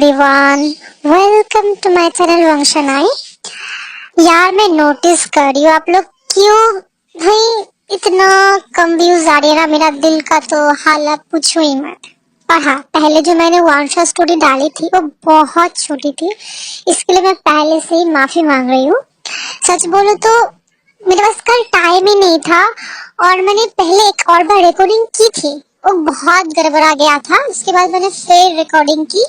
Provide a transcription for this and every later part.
Everyone, welcome to my channel वंशनाई। यार मैं नोटिस कर रही हूँ आप लोग क्यों भाई इतना कम व्यूज आ रही है ना। मेरा दिल का तो हालत पूछो ही मत। और हाँ, पहले जो मैंने वन शॉट स्टोरी डाली थी वो बहुत छोटी थी, इसके लिए मैं पहले से ही माफी मांग रही हूँ। सच बोलो तो मेरे पास कल टाइम ही नहीं था और मैंने पहले एक और बार रिकॉर्डिंग की थी, वो बहुत गड़बड़ा गया था। उसके बाद मैंने फिर रिकॉर्डिंग की,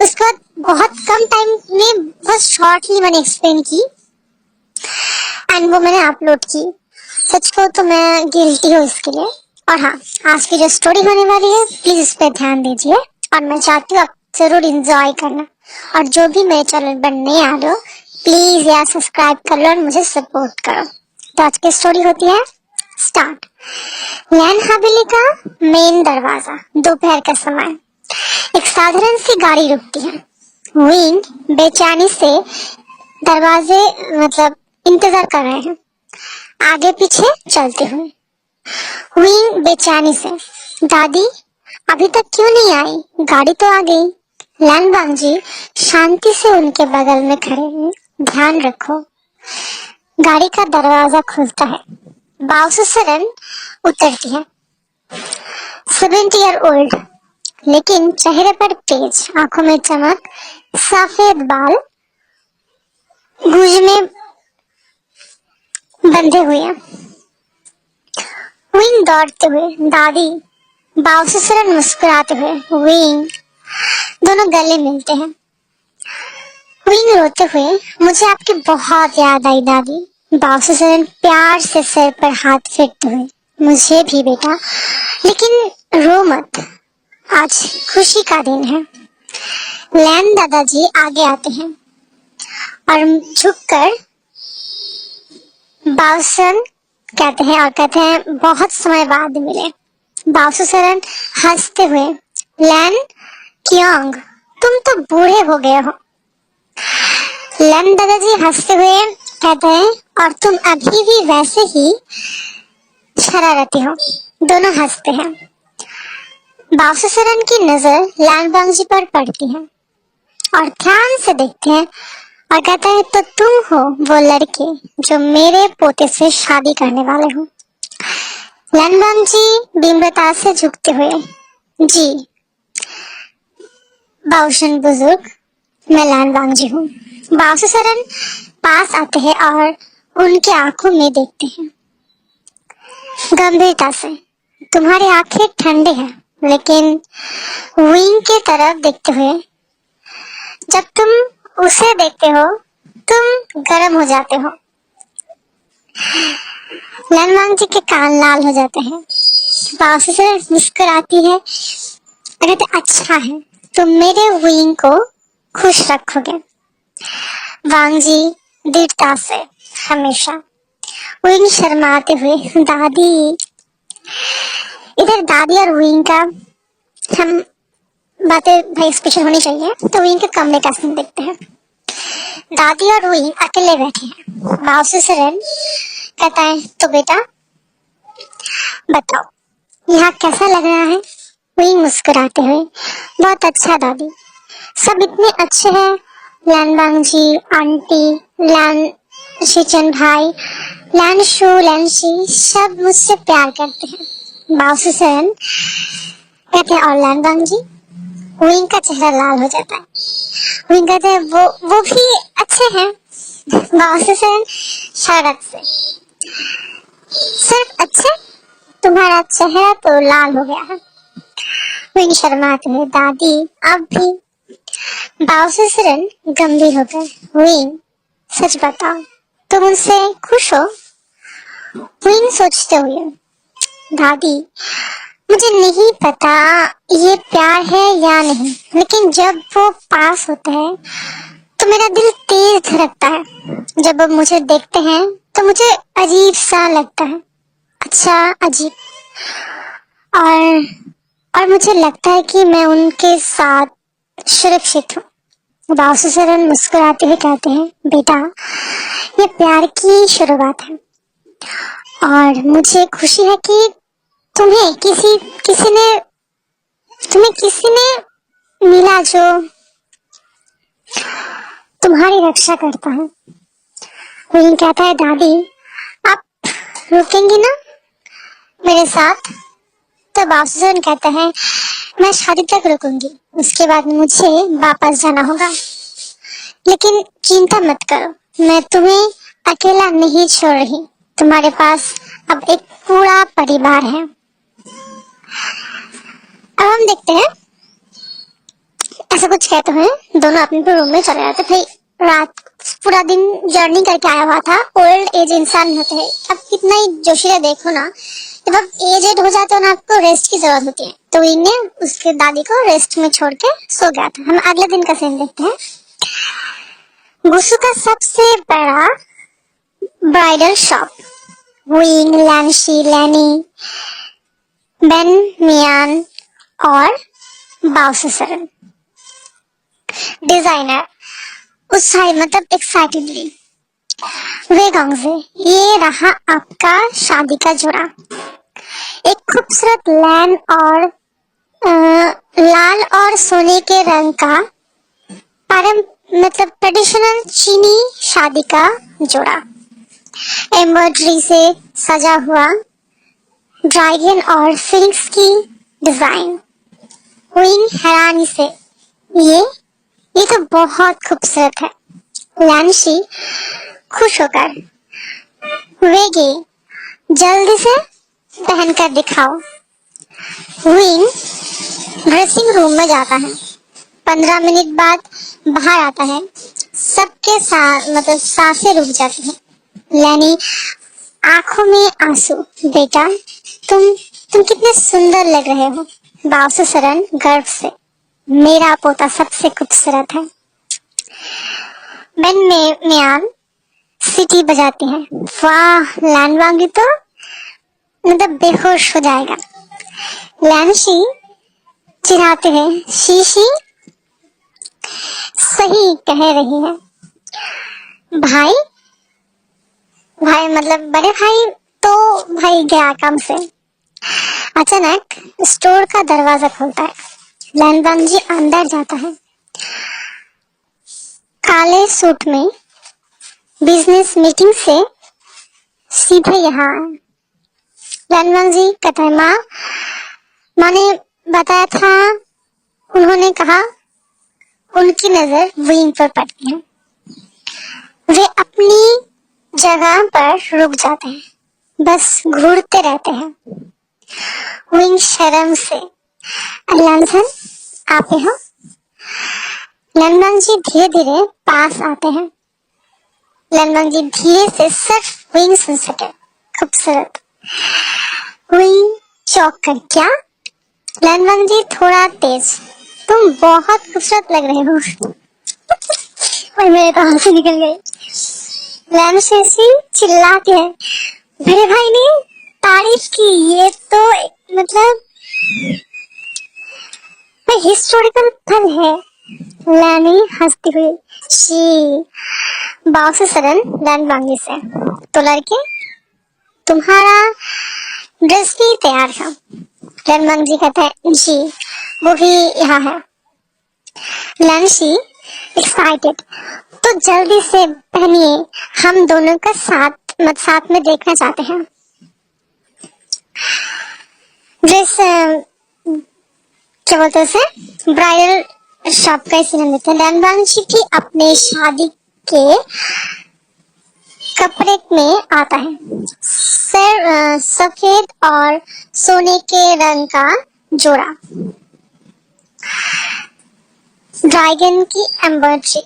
उसके बाद बहुत कम टाइम में बस शॉर्टली मैंने एक्सप्लेन की एंड वो मैंने अपलोड की। सच को तो मैं गिल्टी हूँ इसके लिए। और हाँ, आज की जो स्टोरी होने वाली है प्लीज इस पे ध्यान दीजिए और मैं चाहती हूँ आप जरूर इंजॉय करना। और जो भी मेरे चैनल पर नए आ रहे हो प्लीज यार सब्सक्राइब कर लो और मुझे सपोर्ट करो। तो आज की स्टोरी होती है स्टार्ट। लैन हवेली का मेन दरवाजा, दोपहर का समय। एक साधारण सी गाड़ी रुकती है। विंग बेचैनी से दरवाजे इंतजार कर रहे हैं, आगे पीछे चलते हुए। विंग बेचैनी से, दादी अभी तक क्यों नहीं आई, गाड़ी तो आ गई। लैन बांगजी शांति से उनके बगल में खड़े हैं। ध्यान रखो। गाड़ी का दरवाजा खुलता है, बाउसु सरन उतरती है। 70 ईयर ओल्ड, लेकिन चेहरे पर तेज, आंखों में चमक, सफेद बाल गूंज में बंधे हुए हैं। विंग दौड़ते हुए, दादी, बाउसुसरन मुस्कुराते हुए। विंग, दोनों गले मिलते हैं। विंग रोते हुए, मुझे आपकी बहुत याद आई दादी। बाउसुसरन प्यार से सिर पर हाथ फेरते हुए, मुझे भी बेटा, लेकिन रो मत, आज खुशी का दिन है। लैन दादाजी आगे आते हैं और झुककर बाउसन कहते हैं और कहते हैं बहुत समय बाद मिले। बाउसुसरन हंसते हुए, लैन क्योंग, तुम तो बूढ़े हो गए हो। लैन दादाजी हंसते हुए कहते हैं और तुम अभी भी वैसे ही शरारती हो। दोनों हंसते हैं। बाउसुसरन की नजर लैन बांगजी पर पड़ती है और ध्यान से देखते हैं और कहता है तो तुम हो वो लड़के जो मेरे पोते से शादी करने वाले हो। लैनबांग जी विनम्रता से झुकते हुए, जी बाउशन बुजुर्ग, मैं लैनबांग जी हूँ। बाउसुसरन पास आते हैं और उनके आंखों में देखते हैं गंभीरता से। तुम्हारी आंखें ठंडे हैं, लेकिन विंग के तरफ देखते हुए, जब तुम उसे देखते हो तुम गर्म हो जाते हो। लैनबांग जी के कान लाल हो जाते हैं। बाउसुसरन मुस्कुराती है, कहते अच्छा है, तुम मेरे विंग को खुश रखोगे। वांग जी दृढ़ता से, हमेशा। विंग शर्माते हुए, दादी। इधर दादी और विंग का हम बातें भाई स्पेशल होनी चाहिए, तो विंग के कमरे का सीन देखते हैं। दादी और विंग अकेले बैठे हैं। बाउसुसरन कहता है तो बेटा बताओ यहाँ कैसा लग रहा है। विंग मुस्कुराते हुए, बहुत अच्छा दादी, सब इतने अच्छे हैं। लैनबांग जी, आंटी, लैन शिचन भाई, लैन शू, लैन शी, सब मुझसे प्यार करते हैं। बाउसुसरन कहते हैं और लैनबांग जी। विंग का चेहरा लाल हो जाता है। विंग कहते हैं वो भी अच्छे हैं। बाउसुसरन शरारत से, सिर्फ अच्छे, तुम्हारा चेहरा तो लाल हो गया है। विंग शर्माते हुए, दादी अब भी। बाउसुसरन गंभीर होकर, विंग सच बताओ तुम उनसे खुश हो। विंग सोचते हुए, दादी मुझे नहीं पता ये प्यार है या नहीं, लेकिन जब वो पास होता है तो मेरा दिल तेज धड़कता है। जब वो मुझे देखते हैं तो मुझे अजीब सा लगता है, अच्छा अजीब। और मुझे लगता है कि मैं उनके साथ सुरक्षित हूँ। बाउसुसरन मुस्कुराते हुए कहते हैं बेटा ये प्यार की शुरुआत है और मुझे खुशी है कि तुम्हें किसी ने मिला जो तुम्हारी रक्षा करता हूँ। विंग कहता है दादी आप रुकेंगी ना मेरे साथ? तो बासुसन कहता है मैं शादी तक रुकूंगी, उसके बाद मुझे वापस जाना होगा। लेकिन चिंता मत करो, मैं तुम्हें अकेला नहीं छोड़ रही, तुम्हारे पास अब एक पूरा परिवार है। अब हम देखते हैं, ऐसा कुछ कहते हुए दोनों अपने रूम में चले जाते। भाई रात पूरा दिन जर्नी करके आया हुआ था, ओल्ड एज इंसान होते हैं, अब कितना ही जोशीला देखो ना, जब आप एजेड हो जाते हो ना आपको रेस्ट की जरूरत होती है। तो विंग ने उसके दादी को रेस्ट में छोड़ के सो गया था। हम अगले दिन का सीन देखते हैं। गुसु का सबसे बड़ा ब्राइडल शॉप, विंग, लैंशी, लैनी, बेन मियान और बाउसुसरन डिजाइनर उत्साही मतलब एक्साइटेडली, वे गंगजे, ये रहा आपका शादी का जोड़ा। एक खूबसूरत लैन और लाल और सोने के रंग का मतलब ट्रेडिशनल चीनी शादी का जोड़ा, एम्ब्रॉयडरी से सजा हुआ ड्रैगन और फिनिक्स की डिजाइन। विंग हैरानी से ये तो बहुत खूबसूरत है। लैंशी खुश होकर, वेगे जल्दी से पहनकर दिखाओ। विंग ड्रेसिंग रूम में जाता है, 15 मिनट बाद बाहर आता है। सबके साथ मतलब सांसें रुक जाती हैं। लैनी आंखों में आंसू, बेटा तुम कितने सुंदर लग रहे हो। बाउसुसरन गर्व से, मेरा पोता सबसे खूबसूरत है। बेन मियान सीटी बजाती है, वाह लैनवांगी तो मतलब बेहोश हो जाएगा। लैंशी चिढ़ाते हैं, शीशी सही कह रही है। भाई मतलब बड़े भाई तो भाई गया काम से। अचानक स्टोर का दरवाजा खुलता है, लैनवांगजी अंदर जाता है, काले सूट में, बिजनेस मीटिंग से सीधे यहाँ आए। लैनवांगजी कहता है माँ ने बताया था, उन्होंने कहा। उनकी नजर विंग पर पड़ती है, वे अपनी जगह पर रुक जाते हैं, बस घूरते रहते हैं। विंग शर्म से, लैनसन आप हो? लैनवांगजी धीरे धीरे पास आते हैं। लैनवांगजी धीरे से सिर्फ विंग सुन सके, खूबसूरत। विंग चौंक कर, क्या? लैनवांगजी थोड़ा तेज, तुम बहुत खूबसूरत लग रहे हो। और मेरे तो हंसी निकल गई। लैनशी चिल्लाती है, मेरे भाई ने तारीफ की, ये तो मतलब हिस्टोरिकल पल है। लैनी हंसती हुई, शी बाउसुसरन लैनवांगी से, तो लड़के तुम्हारा ड्रेस भी तैयार है। लैनवांगी कहता है जी वो भी यहाँ है। लैंशी एक्साइटेड, तो जल्दी से पहनिए, हम दोनों का साथ में देखना चाहते हैं। ड्रेस क्या बोलते हैं उसे, ब्राइडल शॉप का सीन देते हैं। लैनवांगजी भी अपने शादी के कपड़े में आता है, सफेद और सोने के रंग का जोड़ा, ड्रैगन की एम्ब्रॉयडरी।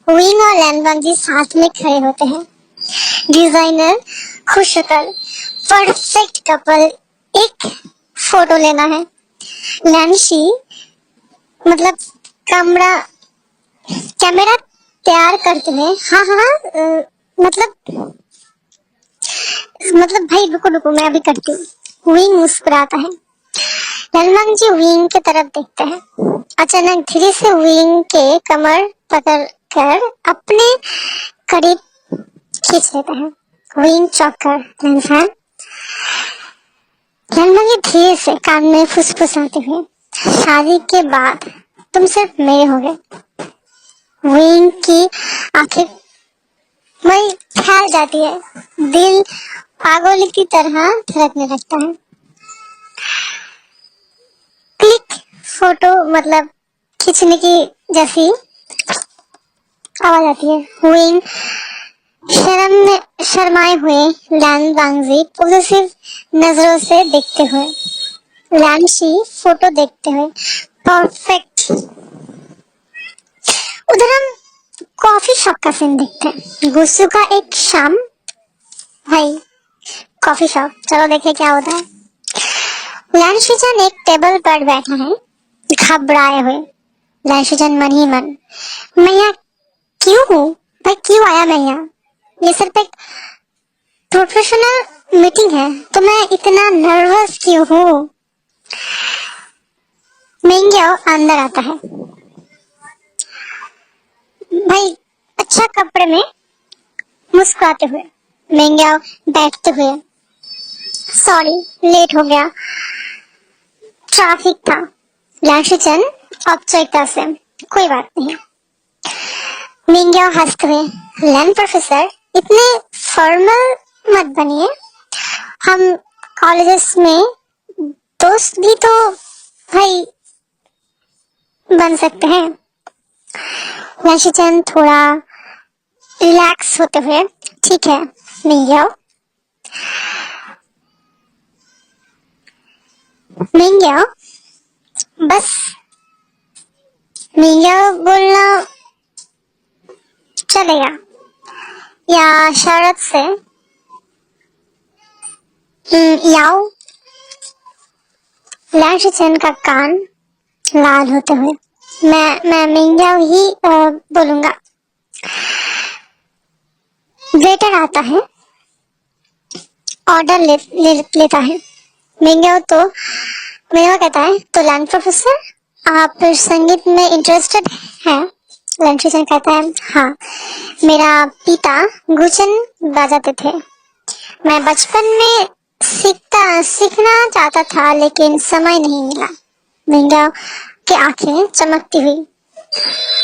विंग और लैनवांगजी साथ में खड़े होते हैं। डिजाइनर खुश होकर, परफेक्ट कपल, एक फोटो लेना है। लैंशी मतलब कैमरा तैयार करते हैं। हाँ मतलब भाई रुको मैं अभी करती हूँ। विंग मुस्कुराता है। लैनवांगजी विंग की तरफ देखते हैं। अचानक धीरे से विंग के कमर पकड़ कर अपने करीब खींच लेते हैं। विंग चौंक कर, लैनवांगी धीरे से कान में फुसफुसाते हुए, शादी के बाद तुम सिर्फ मेरे होगे। विंग की आंखें वही फैल जाती है, दिल पागल की तरह धड़कने लगता है। क्लिक, फोटो मतलब खींचने की जैसी आवाज आती है। विंग शर्म में शर्माए हुए लैन वांगजी पॉजिटिव नजरों से देखते हुए, लैंशी फोटो देखते हुए, परफेक्ट। उधर हम कॉफी शॉप का सीन देखते हैं। गुस्सू का एक शाम, भाई कॉफी शॉप, चलो देखे क्या होता है। लैंशीचन एक टेबल पर बैठा है, घबराए हुए। लैंशीचन मन ही मन, मैं यहाँ क्यों हूँ भाई, क्यों आया मैं यहाँ? ये सिर्फ एक प्रोफेशनल मीटिंग है तो मैं इतना नर्वस क्यों हूँ? मिंग्यो अंदर आता है, भाई अच्छा कपड़े में, मुस्कुराते हुए। मिंग्यो बैठते हुए, सॉरी लेट हो गया, ट्रैफिक था। लैंशीचन औपचारिकता से, कोई बात नहीं। मिंग्यो हंसते हुए, लैन प्रोफेसर इतने फॉर्मल मत बनिए, हम कॉलेजेस में दोस्त भी तो भाई बन सकते हैं। लैंशीचन थोड़ा रिलैक्स होते हुए, ठीक है मिंग्यो। मिंग्यो बस, मिंग्यो बोलना चलेगा या शरत से याओ? लैंशीचन का कान लाल होते हुए, मैं मिंग्यो ही बोलूंगा। वेटर आता है, ऑर्डर लेता है। मिंग्यो कहता है, तो लैंड प्रोफेसर आप संगीत में इंटरेस्टेड हैं? लैंशीचन कहता है, हाँ, मेरा पिता गुचन बजाते थे, मैं बचपन में सीखना चाहता था लेकिन समय नहीं मिला। मिंग्यो की आंखें चमकती हुई,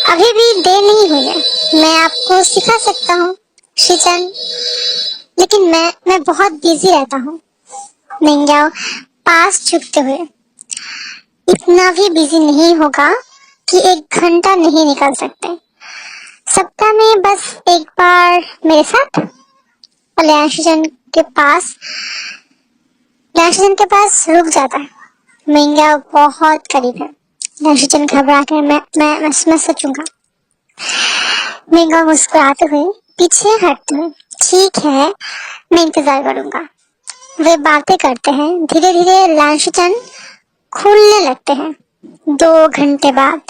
अभी भी देर नहीं हुई है, मैं आपको सिखा सकता हूँ शीचन, लेकिन मैं बहुत बिजी रहता हूँ। मिंग्यो पास झुकते हुए, इतना भी बिजी नहीं होगा कि 1 घंटा नहीं निकाल सकते, सप्ताह में बस एक बार मेरे साथ। लैंशीचन के पास रुक जाता है। मिंग्यो बहुत करीब है। लैंशीचन घबरा कर, मैं सोचूंगा। मिंग्यो मुस्कुराते हुए पीछे हटते हुए, ठीक है मैं इंतजार करूंगा। वे बातें करते हैं, धीरे धीरे लैंशीचन खुलने लगते हैं। 2 घंटे बाद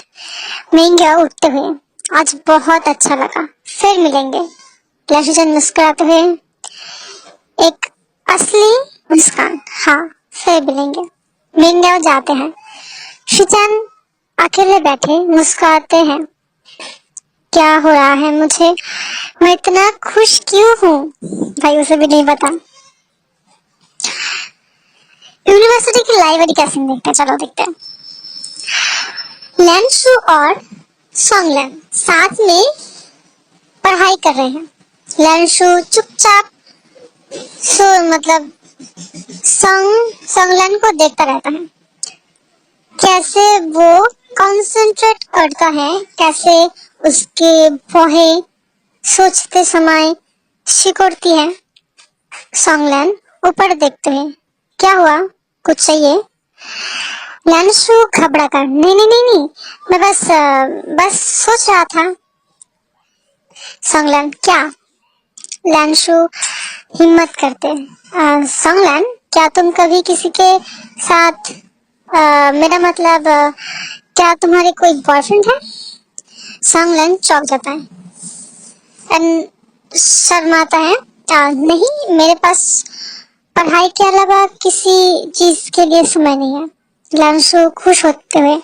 मिंग्यो उठते हुए, आज बहुत अच्छा लगा, फिर मिलेंगे। लैंशीचन मुस्कुराते हुए, एक असली मुस्कान, हाँ फिर मिलेंगे। मिंग्यो जाते हैं। शीचन अकेले बैठे मुस्कुराते हैं, क्या हो रहा है मुझे, मैं इतना खुश क्यों हूँ? भाई उसे भी नहीं पता। यूनिवर्सिटी की लाइब्रेरी का सीन देखते हैं, चलो देखते हैं। लैंशु और सोंगलन साथ में पढ़ाई कर रहे हैं। लैंशु चुपचाप मतलब सोंगलन को देखता रहता है, कैसे वो कंसंट्रेट करता है, कैसे उसके बाहें सोचते समय सिकुड़ती है। सोंगलन ऊपर देखते हैं, क्या हुआ, कुछ चाहिए? लैंशु घबरा कर, नहीं नहीं नहीं नहीं, मैं बस सोच रहा था। सोंगलन, क्या? लैंशु हिम्मत करते, सोंगलन क्या तुम कभी किसी के साथ मेरा मतलब क्या तुम्हारे कोई बॉयफ्रेंड है? सोंगलन चौंक जाता है, शर्माता है, नहीं मेरे पास पढ़ाई के अलावा किसी चीज के लिए समय नहीं है। लैंशु खुश होते हुए,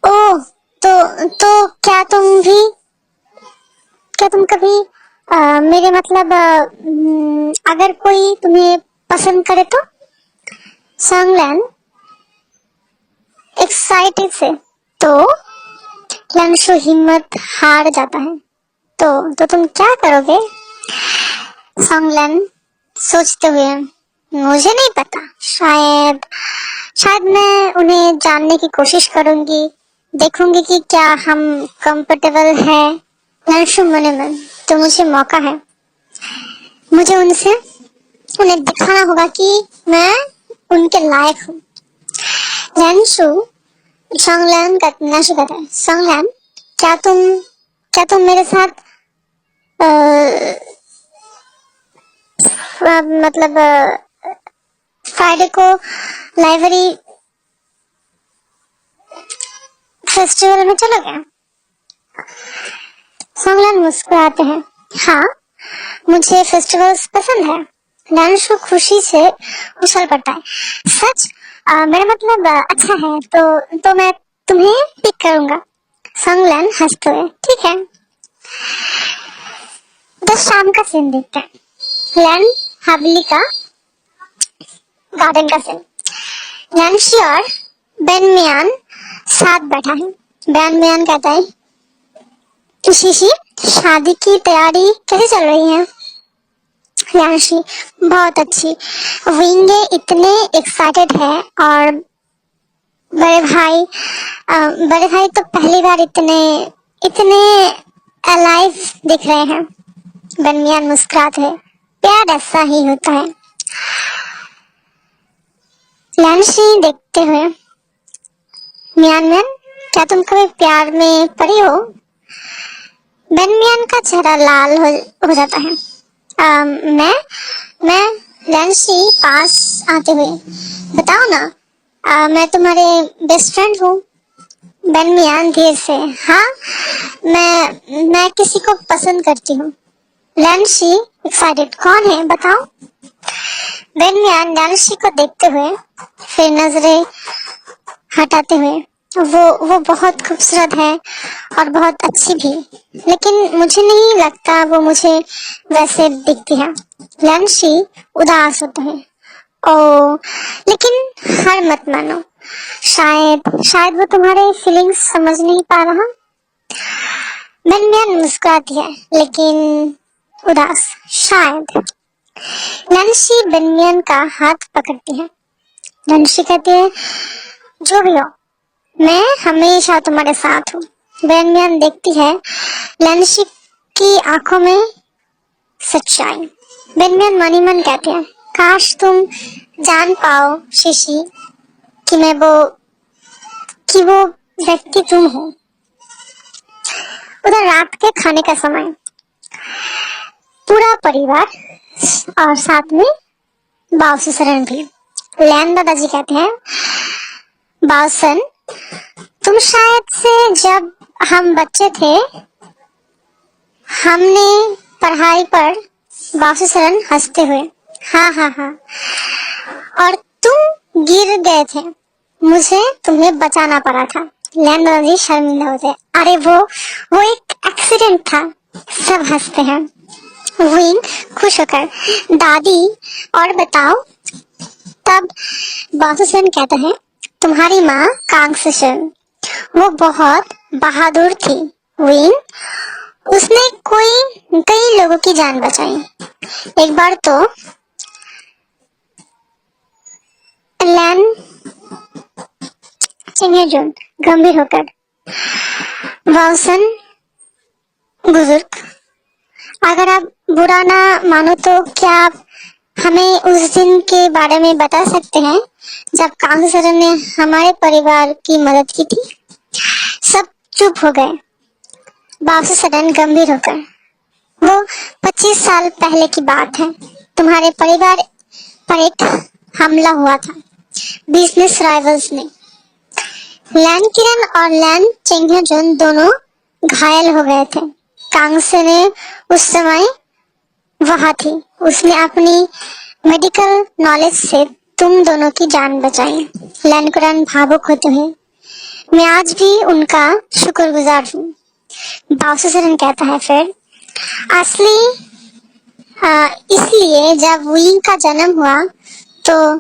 ओह तो क्या तुम कभी मेरे मतलब अगर कोई तुम्हें पसंद करे तो? सोंगलन एक्साइटेड से, तो लंशु हिम्मत हार जाता है। तो तुम क्या करोगे? सोंगलन सोचते हुए, मुझे नहीं पता, शायद शायद मैं उन्हें जानने की कोशिश करूंगी, देखूंगी कि क्या हम कंफर्टेबल है। लंशु मने मन, तो मुझे मौका है, मुझे उन्हें दिखाना होगा कि मैं उनके लायक हूँ। लंशु सोंगलन का नशा करता है। सोंगलन, क्या तुम मेरे साथ मतलब फ्राइडे को लाइब्रेरी फेस्टिवल में चलोगे? सोंगलन मुस्कुराते हैं, हाँ, मुझे फेस्टिवल्स पसंद है। लंशु खुशी से उछल पड़ता है, सच? मेरा मतलब अच्छा है, तो मैं तुम्हें पिक करूंगा। सोंगलन हंसते हुए, ठीक है। तो शाम का सीन देखते हैं। लैन हवेली का गार्डन का सीन। लैंशी और बेनमियान साथ बैठा है। बेनमियान कहता है, शीशी, शादी की तैयारी कैसे चल रही है? लैंशी, बहुत अच्छी। विंगे इतने एक्साइटेड है और बड़े भाई तो पहली बार इतने अलाइव दिख रहे हैं। बेनमियान मुस्कुराते हैं, प्यार ऐसा ही होता है। लैंशी देखते हुए, मियानमियान, क्या तुम कभी प्यार में पड़ी हो? बेनमियान का चेहरा लाल हो जाता है। मैं लैंशी पास आते हुए, बताओ ना, मैं तुम्हारे बेस्ट फ्रेंड हूँ। बेनमियान धीरे से, हाँ, मैं किसी को पसंद करती हूँ। लैंशी एक्साइटेड, कौन है, बताओ। बेनमियान लैंशी को देखते हुए फिर नजरें हटाते हुए, वो बहुत खूबसूरत है और बहुत अच्छी भी, लेकिन मुझे नहीं लगता वो मुझे वैसे दिखती है। लैंशी उदास होता है, ओ, लेकिन हार मत मानो, शायद वो तुम्हारे फीलिंग्स समझ नहीं पा रहा। बेनमियान मुस्कुराती है, लेकिन उदास, शायद। लैंशी बेनमियान का हाथ पकड़ती है। लैंशी कहती है, जो भी हो, मैं हमेशा तुम्हारे साथ हूँ। बेनमियान देखती है लैंशी की आंखों में सच्चाई। बेनमियान मन ही मन कहते हैं, काश तुम जान पाओ शीशी कि वो व्यक्ति तुम हो। उधर रात के खाने का समय, पूरा परिवार और साथ में बाउसुसरन भी। लैन दादाजी कहते हैं, बाउसन, तुम शायद से जब हम बच्चे थे हमने पढ़ाई पर। बाउसुसरन हंसते हुए, हाँ हाँ हाँ, और तुम गिर गए थे, मुझे तुम्हें बचाना पड़ा था। लैन दादाजी शर्मिंदा होते, अरे वो एक एक्सीडेंट था। सब हंसते हैं। विंग खुश होकर, दादी, और बताओ। तब बासुसन कहता है, तुम्हारी माँ कांगसुसन, वो बहुत बहादुर थी। विंग, उसने कई लोगों की जान बचाई। एक बार तो लैन चिंगेजुन गंभीर होकर, वाउसन बुजुर्ग, अगर आप बुरा ना मानो तो क्या आप हमें उस दिन के बारे में बता सकते हैं जब कांगसरन ने हमारे परिवार की मदद की थी? सब चुप हो गए। बासुसरन गंभीर होकर, वो 25 साल पहले की बात है। तुम्हारे परिवार पर एक हमला हुआ था बिजनेस राइवल्स ने। लैन किरण और लैन चेंगजन दोनों घायल हो गए थे। कांगसे ने उस समय वहां थी। उसने अपनी मेडिकल नॉलेज से तुम दोनों की जान बचाई। लैन किरण भावुक होते हुए, मैं आज भी उनका शुक्रगुजार हूँ। बाउसुसरन कहता है, फिर इसलिए जब विंग का जन्म हुआ तो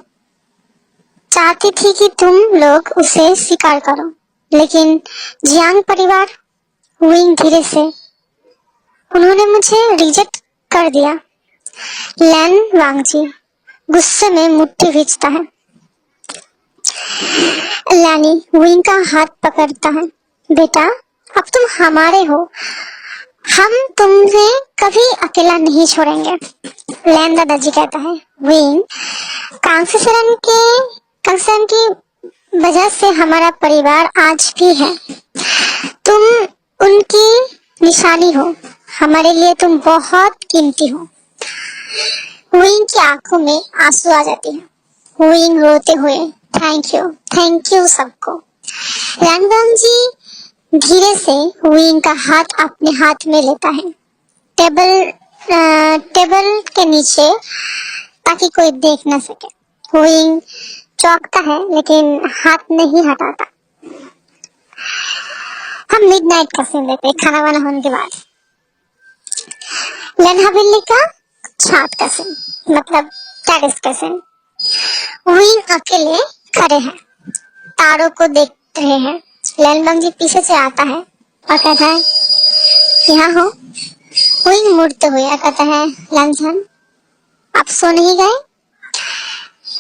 चाहती थी कि तुम लोग उसे स्वीकार करो, लेकिन जियांग परिवार हुइंग धीरे से, उन्होंने मुझे रिजेक्ट कर दिया। लैन वांगजी गुस्से में मुट्ठी भींचता है। लैनी हुइंग का हाथ पकड़ता है। बेटा, अब तुम हमारे हो, हम तुम्हें कभी अकेला नहीं छोड़ेंगे। लैन दादाजी कहता है, विंग, कांगसेरन की वजह से हमारा परिवार आज भी है। तुम उनकी निशानी हो, हमारे लिए तुम बहुत कीमती हो। विंग की आंखों में आंसू आ जाती है। विंग रोते हुए थैंक यू सबको। लैनवांग जी धीरे से विंग का हाथ अपने हाथ में लेता है, टेबल के नीचे, ताकि कोई देख न सके। विंग चौंकता है लेकिन हाथ नहीं हटाता। हम मिडनाइट का सीन देखते हैं, खाना वाना होने के बाद। लैन हवेली का छात का सीन, मतलब टेरेस का सीन। विंग अकेले खड़े हैं, तारों को देख रहे हैं। लैनवांग जी पीछे से आता है और कहता है, यहाँ हो। विंग मुड़ते हुए कहता है, लैनसन, आप सो नहीं गए?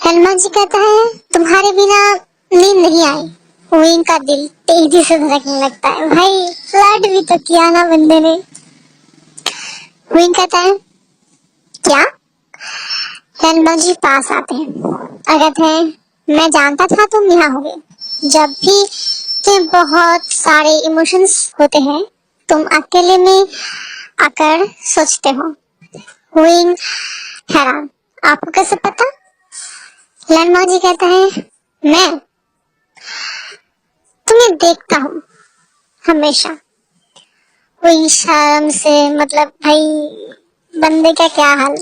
लैनवांग जी कहता है, तुम्हारे बिना नींद नहीं आई। विंग का दिल तेजी से धड़कने लगता है। भाई, फ्लर्ट भी तो किया ना बंदे ने। विंग कहता है, क्या? लैनवांग जी पास आते हैं और कहते हैं, मैं जानता था तुम यहाँ होगे। जब भी तुम्हें बहुत सारे इमोशंस होते हैं, तुम अकेले में आकर सोचते हो। विंग हैरान, आपको कैसे पता? लैनवांग जी कहता है, मैं तुम्हें देखता हूँ हमेशा। विंग शर्म से, मतलब भाई बंदे का क्या हाल।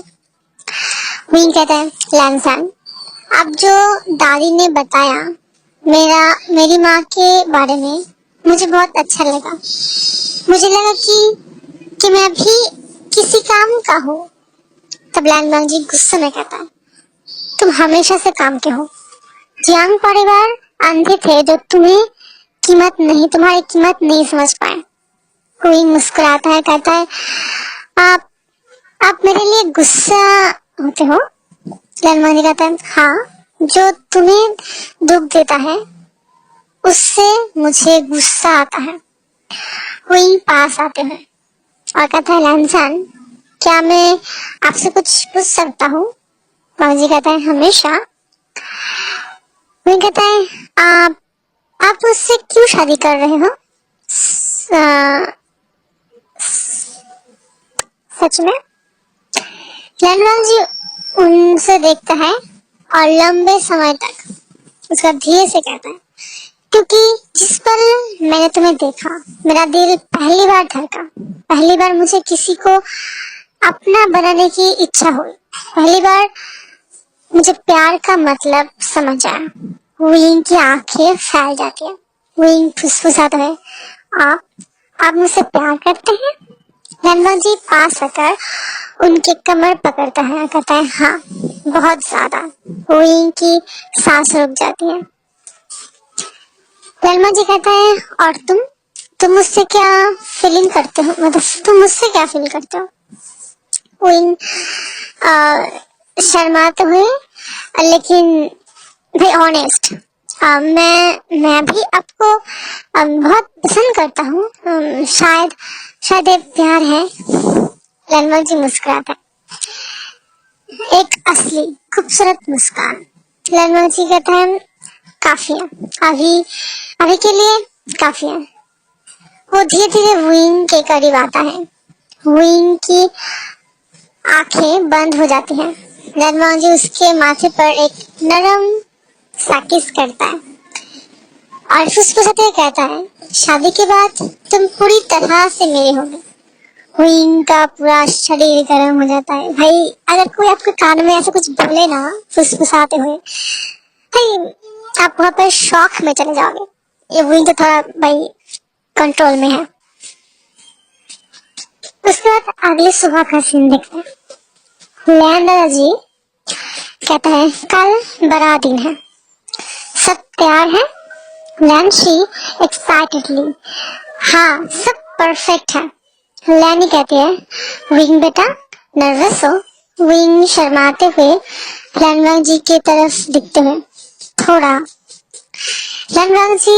विंग कहता है, लैनसन, अब जो दादी ने बताया मेरी माँ के बारे में, मुझे बहुत अच्छा लगा। मुझे लगा कि मैं भी किसी काम का हूँ। तब लैनवांग जी गुस्से में कहता है, तुम हमेशा से काम के हो। जियांग परिवार अंधे थे जो तुम्हारी कीमत नहीं समझ पाए। विंग मुस्कुराता है, कहता है, आप मेरे लिए गुस्सा होते हो? लैनवांग जी कहता है, हाँ, जो तुम्हें दुख देता है उससे मुझे गुस्सा आता है। विंग पास आते हैं और कहता है, लैनसन, क्या मैं आपसे कुछ पूछ सकता हूँ? वांग जी कहता है, हमेशा। विंग कहता है, आप मुझसे क्यों शादी कर रहे हो? सच में? लैनवांग जी उनसे देखता है और लंबे समय तक उसका धीरे से कहता है, क्योंकि जिस पल मैंने तुम्हें देखा, मेरा दिल पहली बार धड़का। पहली बार मुझे किसी को अपना बनाने की इच्छा हुई। पहली बार मुझे प्यार का मतलब समझ आया। विंग की आंखें फैल जाती है। विंग फुसफुसाता है, आप मुझसे प्यार करते हैं? लैनवांग जी पास आकर उनके कमर पकड़ता है, कहता है, हाँ, बहुत ज्यादा। विंग की सांस रुक जाती है। लैनवांग जी कहता है, और तुम मुझसे क्या फीलिंग करते हो? मतलब तुम मुझसे क्या फील करते हो? विंग शर्माते हुए, लेकिन भाई ऑनेस्ट, मैं भी आपको बहुत पसंद करता हूँ। शायद ये प्यार है। लैनवांग जी मुस्कुराता है, एक असली खूबसूरत मुस्कान। लैनवांग जी कहता है, काफी है, अभी के लिए काफी है। वो धीरे धीरे विंग के करीब आता है। विंग की आंखें बंद हो जाती हैं। लैनवांग जी उसके माथे पर एक नरम सा किस करता है और फुसफुसाते कहता है, शादी के बाद तुम पूरी तरह से मेरे होगे। विंग का पूरा शरीर गर्म हो जाता है। भाई, अगर कोई आपके कान में ऐसा कुछ बोले ना फुसफुसाते हुए, भाई आप वहां पर शॉक में चले जाओगे। ये विंग तो थोड़ा भाई कंट्रोल में है। उसके बाद अगले सुबह का सीन देखते हैं। लैन दादाजी कहता है, कल बड़ा दिन है, सब तैयार है? लैन शी एक्साइटेडली, हाँ, सब परफेक्ट है। लैनी कहती है, विंग बेटा नर्वस हो? विंग शर्माते हुए लैनवांग जी की तरफ दिखते हुए, थोड़ा। लैनवांग जी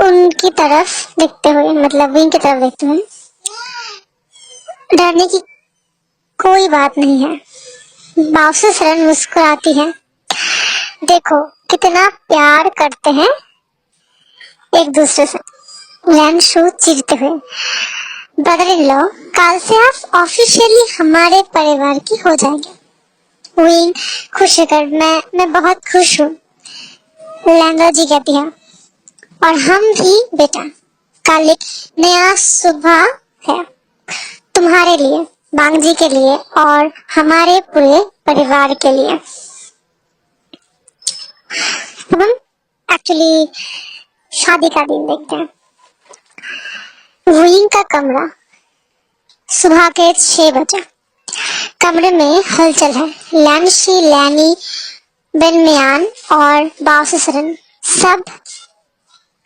उनकी तरफ दिखते हुए, मतलब विंग की तरफ देखते हुए, डरने की कोई बात नहीं है। बासु सरन मुस्कुराती है, देखो कितना प्यार करते हैं एक दूसरे से। लैन शू चिढ़ते हुए, ब्रदर इन लॉ, कल से आप ऑफिशियली हमारे परिवार की हो जाएंगे। विंग खुश होकर, मैं बहुत खुश हूँ। लैंडो जी कहती है, और हम भी बेटा, कल एक नया सुबह है तुम्हारे लिए, बांग जी के लिए और हमारे पूरे परिवार के लिए। अब हम एक्चुअली शादी का दिन देखते हैं। विंग का कमरा, सुबह के 6 बजे। कमरे में हलचल है। लैनशी, लैनी, बेनमियान और बासुसरन सब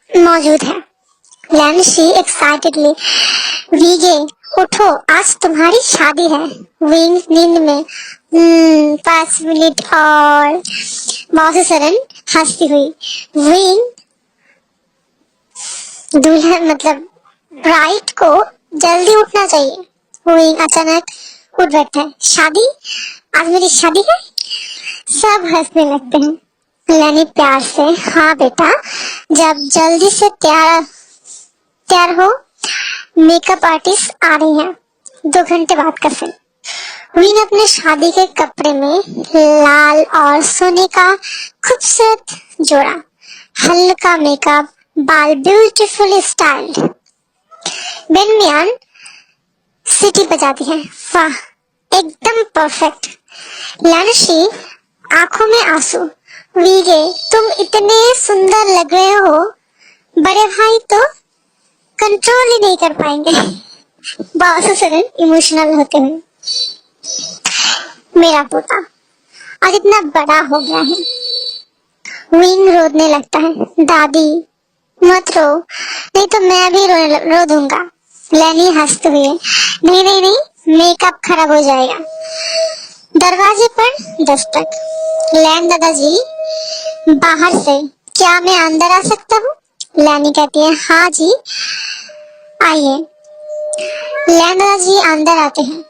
मौजूद है। लैनशी एक्साइटेडली, वीगे उठो, आज तुम्हारी शादी है। विंग नींद में, 5 मिनट और। बासुसरन हंसती हुई, विंग दुल्हन मतलब ब्राइड को जल्दी उठना चाहिए। विंग अचानक उठ बैठता है, शादी? आज मेरी शादी है? सब हंसने लगते हैं। लैनी प्यार से, हाँ बेटा, जब जल्दी से तैयार हो, मेकअप आर्टिस्ट आ रही है 2 घंटे बाद का फिल्म। विंग अपने शादी के कपड़े में लाल और सोने का खूबसूरत जोड़ा, हल्का मेकअप, बाल ब्यूटीफुल स्टाइल। बेनमियान सीटी बजाती है, वाह एकदम परफेक्ट। लैनशी आंखों में आंसू, वीगे तुम इतने सुंदर लग रहे हो, बड़े भाई तो कंट्रोल ही नहीं कर पाएंगे। बासुसरन इमोशनल होते हुए, मेरा पोता आज इतना बड़ा हो गया है। विंग रोने लगता है, दादी मत रो, नहीं तो मैं भी रो दूंगा। लैनी हंसते हुए, नहीं नहीं नहीं, मेकअप खराब हो जाएगा। दरवाजे पर दस्तक। लैन दादाजी बाहर से, क्या मैं अंदर आ सकता हूँ? लैनी कहती है, हाँ जी आइए। लैन दादाजी अंदर आते हैं,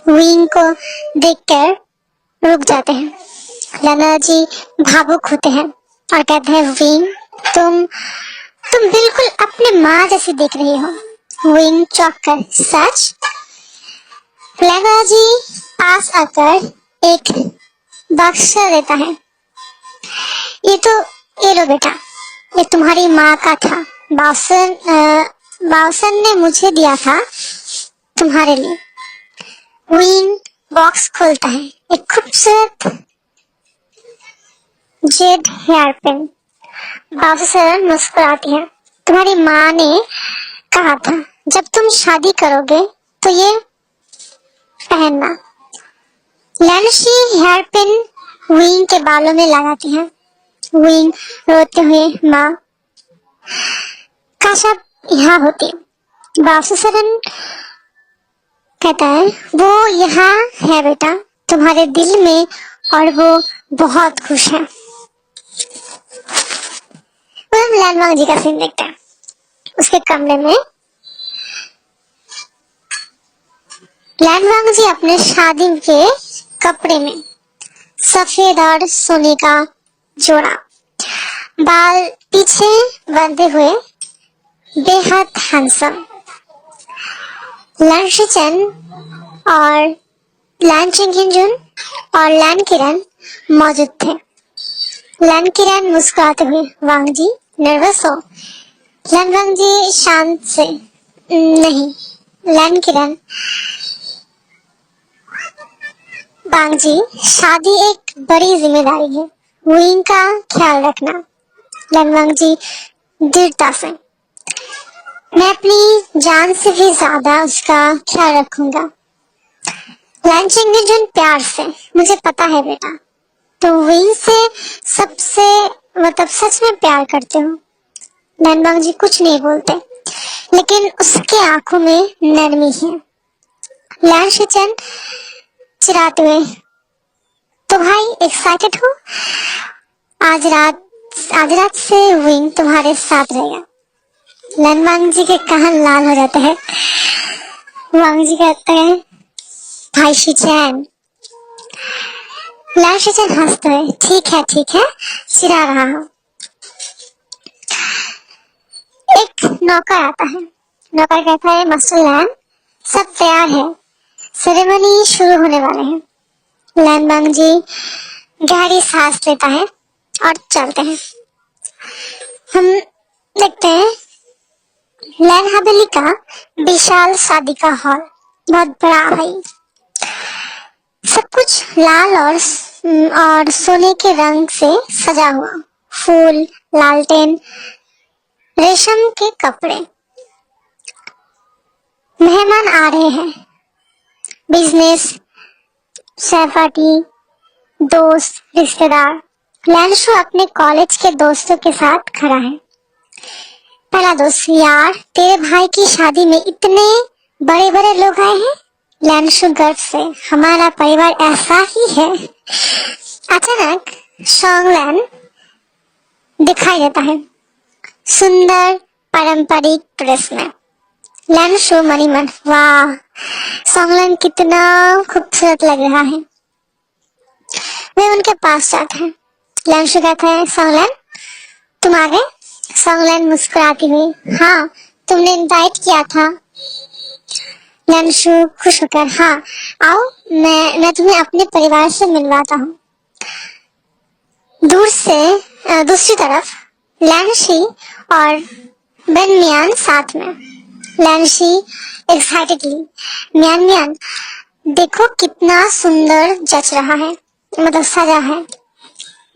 विंग को देखकर रुक जाते हैं। लैन दादाजी भावुक होते हैं और कहते हैं, विंग तुम बिल्कुल अपने माँ जैसी दिख रही हो। विंग चौंक कर, सच? लैन दादाजी पास आकर एक बक्सा देता है, ये लो बेटा, ये तुम्हारी माँ का था, बाउसन ने मुझे दिया था तुम्हारे लिए। विंग बॉक्स खोलता है, एक खूबसूरत जेड हेयर पिन। बाउसन मुस्कुराती है, तुम्हारी माँ ने कहा था जब तुम शादी करोगे तो ये पहनना। लैनशी हेयर पिन विंग के बालों में लगाती है। विंग रोते हुए, माँ काश आप यहाँ होती। बासुसरन कहता है, वो यहाँ है बेटा, तुम्हारे दिल में, और वो बहुत खुश है। हम लैनवांग जी का सीन देखते हैं। उसके कमरे में लैनवांग जी अपने शादी के कपड़े में, सफेद और सोने का जोड़ा, बाल पीछे बांधे हुए, बेहद हैंडसम। लैन शिचन और लैन चिंगहिंजुन और लैन किरण मौजूद थे। लैन किरण मुस्कुराते हुए, वांग जी नर्वस हो? लैन वांग जी शांत से, नहीं। लैन किरण, वांग जी शादी एक बड़ी जिम्मेदारी है, विंग का ख्याल रखना। लैन वांग जी दृढ़ता से, मैं अपनी जान से भी ज्यादा उसका ख्याल रखूंगा। लैन चिंगहिंजुन प्यार से, मुझे पता है बेटा, तुम विंग से सबसे मतलब सच में प्यार करते हो। लैन वांग जी कुछ नहीं बोलते, लेकिन उसके आंखों में नरमी है। लैन शिचन चिल्लाते हुए, तो भाई एक्साइटेड हो? आज रात से विंग तुम्हारे साथ रहेगा। लैन वांग जी के कान लाल हो जाते हैं। वांग जी कहते हैं, भाई शिचन। लैन शिचन हंसते हुए, ठीक है, चिढ़ा रहा हूँ। एक नौकर आता है। नौकर कहता है, मास्टर लैन, सब तैयार है, सेरेमनी शुरू होने वाले हैं। लैन वांग जी गहरी सांस लेता है और चलते हैं। हम देखते हैं लैन हवेली का विशाल शादी का हॉल, बहुत बड़ा भाई। सब कुछ लाल और सोने के रंग से सजा हुआ, फूल, लालटेन, रेशम के कपड़े। मेहमान आ रहे हैं, बिजनेस, सहपाठी, दोस्त, रिश्तेदार। लैंशो अपने कॉलेज के दोस्तों के साथ खड़ा है। पहला दोस्त, यार तेरे भाई की शादी में इतने बड़े बड़े लोग आए हैं। लैंशो गर्व से, हमारा परिवार ऐसा ही है। अचानक शोंगलैन दिखाई देता है, सुंदर पारंपरिक ड्रेस में। लैंशो मनी मन, वाह शोंगलैन कितना खूबसूरत लग रहा है। वे उनके पास जाते हैं। लैंशो कहता है, शोंगलैन तुम आ गए? शोंगलैन मुस्कुराती हुई, हाँ तुमने इनवाइट किया था। लैंशो खुश होकर, हाँ आओ, मैं तुम्हें अपने परिवार से मिलवाता हूँ। दूसरी तरफ लैंशी और बेन मियान साथ में। लैंशी एक्साइटेडली, मियान मियान देखो कितना सुंदर जच रहा है, मतलब सजा है।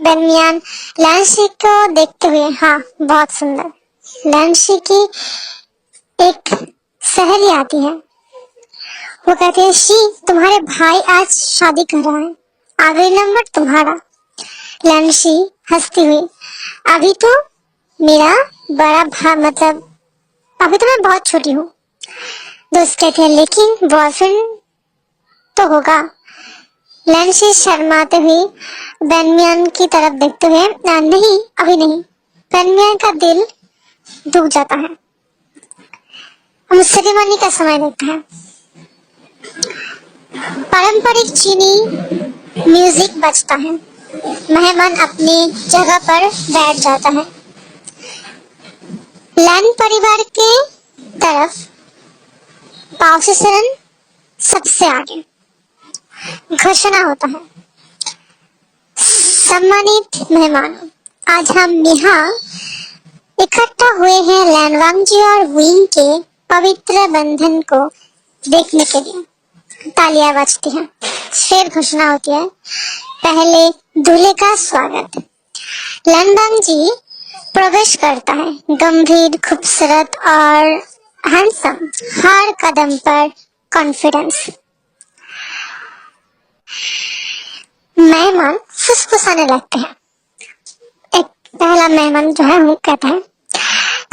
बेन मियान लैंशी को देखते हुए, हाँ बहुत सुंदर। लैंशी की एक सहेली आती है। वो कहते हैं, शी तुम्हारे भाई आज शादी कर रहा है, आखिरी नंबर तुम्हारा। लैंशी हंसती हुई, अभी तो मेरा बड़ा भाई, मतलब अभी तो मैं बहुत छोटी हूँ। दोस्त कहते हैं, लेकिन बॉयफ्रेंड तो होगा। लैंशी शर्माते हुई बेनमियान की तरफ देखते हुए, नहीं अभी नहीं। बेनमियान का दिल डूब जाता है। हम सेरेमनी का समय देखते हैं। पारंपरिक चीनी म्यूजिक बजता है। मेहमान अपनी जगह पर बैठ जाता है। लैन परिवार के तरफ पाउसेसरन सबसे आगे। घोषणा होता है, सम्मानित मेहमान, आज हम यहाँ इकट्ठा हुए हैं लैन वांगजी और विंग के पवित्र बंधन को देखने के लिए। तालियां बजती हैं। फिर घोषणा होती है, पहले दूल्हे का स्वागत। लैन वांगजी प्रवेश करता है, गंभीर, खूबसूरत और हैंडसम, हर कदम पर कॉन्फिडेंस। मेहमान फुसफुसाने लगते हैं। एक पहला मेहमान जो है वो कहता है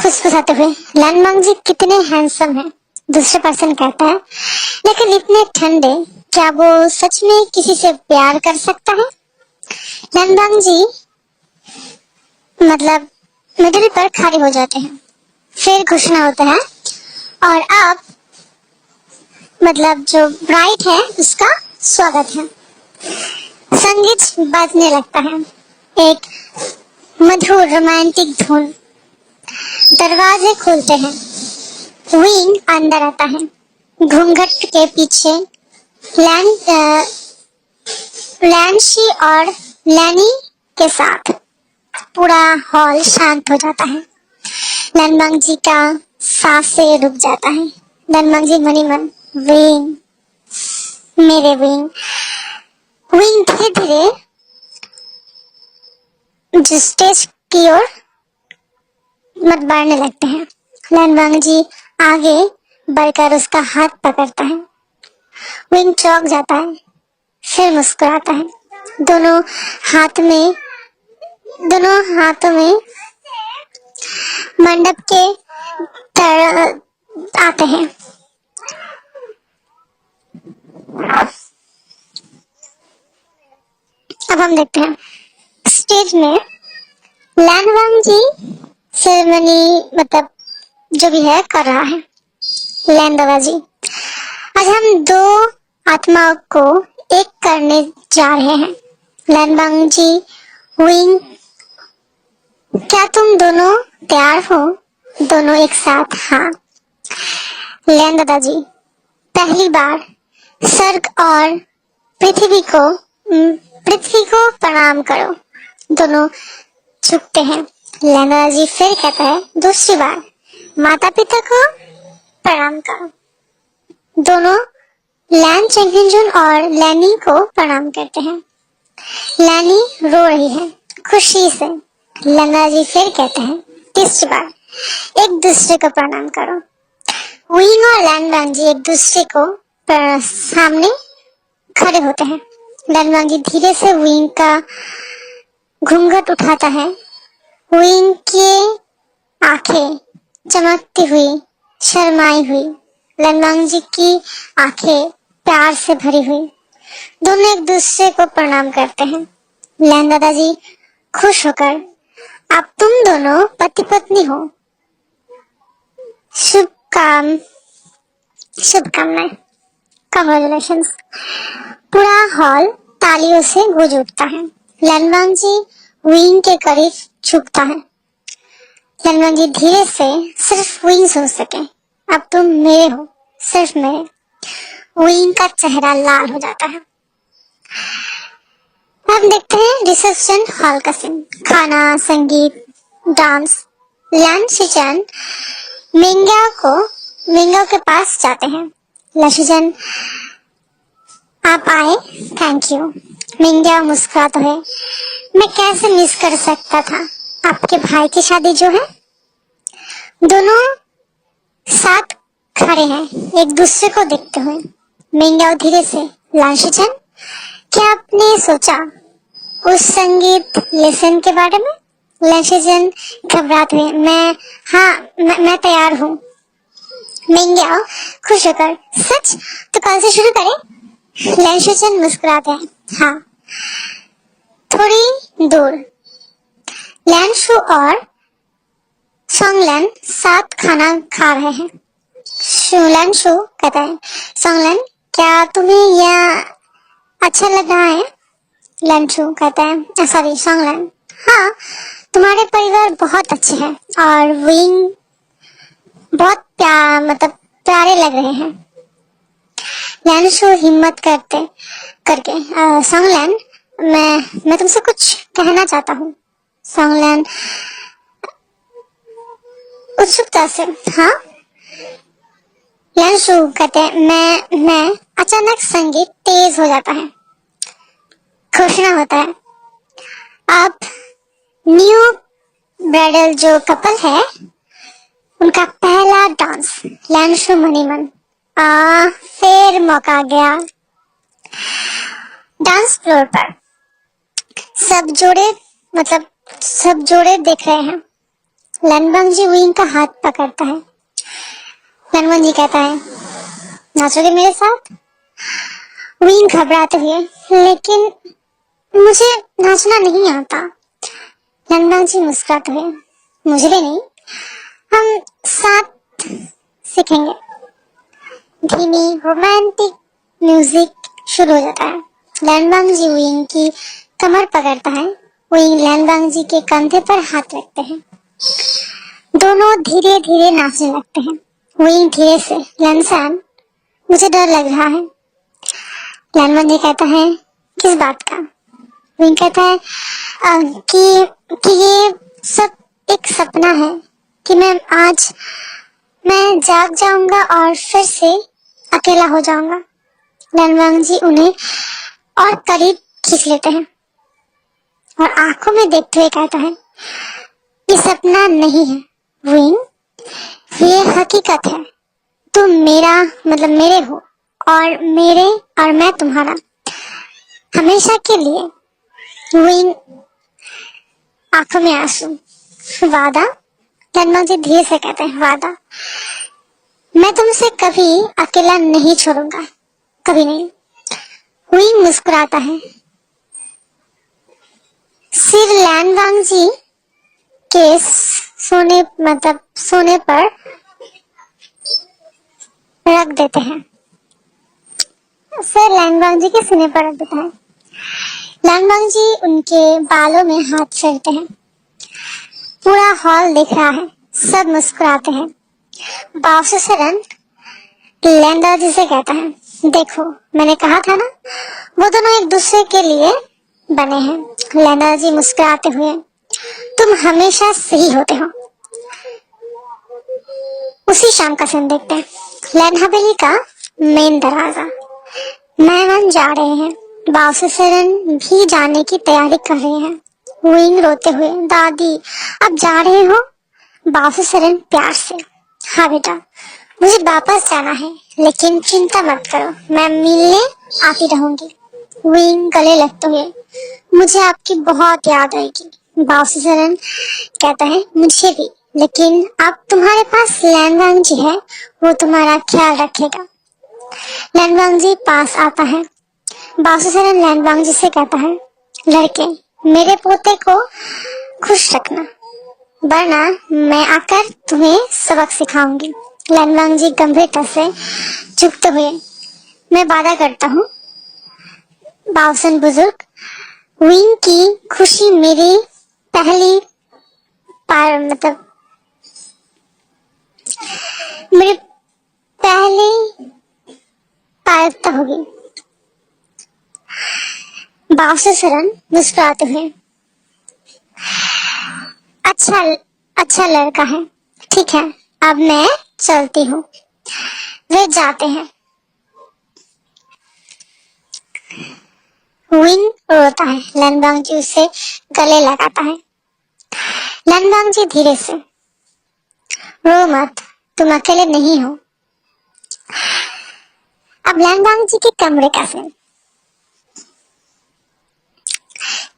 फुसफुसाते हुए, लैन वांगजी कितने हैंडसम हैं। दूसरे पर्सन कहता है, लेकिन इतने ठंडे, क्या वो सच में किसी से प्यार कर सकता है? लैन वांगजी मतलब मिडिल पर खड़े हो जाते हैं। फिर घोषणा होता है, और अब मतलब जो ब्राइड है उसका स्वागत है। संगीत बजने लगता है, एक मधुर रोमांटिक धुन। दरवाजे खुलते हैं। विंग अंदर आता है। घूंघट के पीछे लैंशी और लैनी के साथ पूरा हॉल शांत हो जाता है। लैन वांगजी का सांसें रुक जाता है। लैन वांगजी मनी मन, विंग, मेरे विंग। विंग धीरे धीरे स्टेज की ओर बढ़ने लगते हैं। लैन वांगजी आगे बढ़कर उसका हाथ पकड़ता है। विंग चौंक जाता है, फिर मुस्कुराता है। दोनों हाथों में मंडप के आते हैं। अब हम देखते हैं स्टेज में लैनवांग जी सेरेमनी मतलब जो भी है कर रहा है। लैन दादा जी, आज हम दो आत्माओं को एक करने जा रहे हैं। लैनवांग जी, विंग, क्या तुम दोनों तैयार हो? दोनों एक साथ हाँ। लैन दादाजी, पहली बार स्वर्ग और पृथ्वी को पृथ्वी को प्रणाम करो। दोनों झुकते हैं। लैन दादाजी फिर कहता है दूसरी बार माता पिता को प्रणाम करो। दोनों लैन चेंगजुन और लैनी को प्रणाम करते हैं। लैनी रो रही है खुशी से। लैन दादाजी फिर कहते हैं तीसरी बार एक दूसरे को प्रणाम करो। विंग और लैनवांग जी एक दूसरे को सामने खड़े होते हैं। लैनवांग जी धीरे से विंग का घूंघट उठाता है। विंग की आंखें चमकती हुई, शर्माई हुई। लैनवांग जी की आंखें प्यार से भरी हुई। दोनों एक दूसरे को प्रणाम करते हैं। लैन दादाजी खुश होकर, अब तुम दोनों पति पत्नी हो। शुभकामनाएं, कांग्रेचुलेशंस। पूरा हॉल तालियों से गूंज उठता है। लैनवांग जी विंग के करीब झुकता है। लैनवांग जी धीरे से, सिर्फ विंग सुन सके, अब तुम मेरे हो, सिर्फ मेरे। विंग का चेहरा लाल हो जाता है। अब देखते हैं रिसेप्शन हॉल का सीन। खाना, संगीत, डांस। लैन शिचन मिंग्याओ के पास जाते हैं। लशिजन, आप आए, थैंक यू। मिंग्याओ मुस्कुराते हुए, मैं कैसे मिस कर सकता था आपके भाई की शादी जो है। दोनों साथ खड़े हैं एक दूसरे को देखते हुए। मिंग्याओ धीरे से, लाशिजन, क्या आपने सोचा उस संगीत लेसन के बारे में? लाशिजन घबराते हुए, मैं तैयार हूँ। मिंग्याओ खुश होकर, सच? तो कल से शुरू करें? लाशिजन मुस्कुराते हैं, हाँ। थोड़ी दूर लैनशु और सोंगलन साथ खाना खा रहे हैं। लैनशु कहता है, सोंगलन, क्या तुम्हें यह अच्छा लग रहा है? लैनशु कहता है, सॉरी सोंगलन, हाँ, तुम्हारे परिवार बहुत अच्छे हैं और विंग बहुत प्यारे लग रहे हैं। लैनशु हिम्मत करके, सोंगलन, मैं तुमसे कुछ कहना चाहता हूँ। सोंगलन उत्सुकता से, हाँ। लैनशु कहते हैं, मैं अचानक संगीत तेज हो जाता है। घोषणा होता है, अब न्यू ब्राइडल जो कपल है उनका पहला डांस। लैनशु मनीमन, फिर मौका आ गया। डांस फ्लोर पर सब जोड़े देख रहे हैं। लैनवांग जी विंग का हाथ पकड़ता है। लैनवांग जी कहता है, नाचोगे मेरे साथ? विंग घबराते हुए, लेकिन मुझे नाचना नहीं आता। लैनवांग जी मुस्कुराते हुए, मुझे भी नहीं, हम साथ सीखेंगे। धीमी रोमांटिक म्यूजिक शुरू हो जाता है। लैनवांग जी विंग की कमर पकड़ता है। विंग लैनवांग जी के कंधे पर हाथ रखते हैं। दोनों धीरे धीरे नाचने लगते हैं। विंग धीरे से, लैनसान, मुझे डर लग रहा है। लैनवांग जी कहता है, किस बात का? विंग कहता है, कि ये सब एक सपना है कि मैं जाग जाऊंगा और फिर से अकेला हो जाऊंगा। लैनवांग जी उन्हें और करीब खींच लेते हैं और आंखों में देखते हुए कहता है, ये सपना नहीं है विंग, ये हकीकत है। तुम मेरे हो और मैं तुम्हारा, हमेशा के लिए। विंग आंखों में आंसू, वादा? लैनवांग जी धीरे से कहते हैं, वादा। मैं तुमसे कभी अकेला नहीं छोड़ूंगा, कभी नहीं। हुई मुस्कुराता है, सिर लैनवांग जी के सोने पर रख देते हैं। सिर लैनवांग जी के सीने पर रख देते हैं। लैनवांग जी उनके बालों में हाथ फेरते हैं। पूरा हॉल दिख रहा है, सब मुस्कुराते हैं। बावसुसरन लैंडा जी से कहता है, देखो मैंने कहा था ना, वो दोनों एक दूसरे के लिए बने हैं। लैंडा जी मुस्कुराते हुए, तुम हमेशा सही होते हो। उसी शाम का सीन देखते हैं। लैन हवेली का मेन दरवाजा, मेहमान जा रहे हैं। बावसुसरन भी जाने की तैयारी कर रहे हैं। विंग रोते हुए, दादी अब जा रहे हो? बावसुसरन प्यार से, हाँ बेटा, मुझे वापस जाना है, लेकिन चिंता मत करो, मैं मिलने आती रहूंगी। विंग गले लगते हुए, मुझे आपकी बहुत याद आएगी। बावसुसरन कहता है, मुझे भी, लेकिन अब तुम्हारे पास लैनवांग जी है, वो तुम्हारा ख्याल रखेगा। लैनवांग जी पास आता है। बावसुसरन लैनवांग जी से कहता है, लड़के, मेरे पोते को खुश रखना, वरना मैं आकर तुम्हें सबक सिखाऊंगी। लैनवांग जी गंभीरता से झुकते हुए, मैं वादा करता हूँ। बावसन बुजुर्ग, विंग की खुशी मेरी पहली मेरी पहली प्रायोरिकता होगी। बावसुसरन मुस्कुराते हुए, अच्छा अच्छा लड़का है, ठीक है, अब मैं चलती हूँ। वे जाते हैं। विंग रोता है। लैनवांग जी उसे गले लगाता है। लैनवांग जी धीरे से, रो मत, तुम अकेले नहीं हो। अब लैनवांग जी के कमरे का सीन।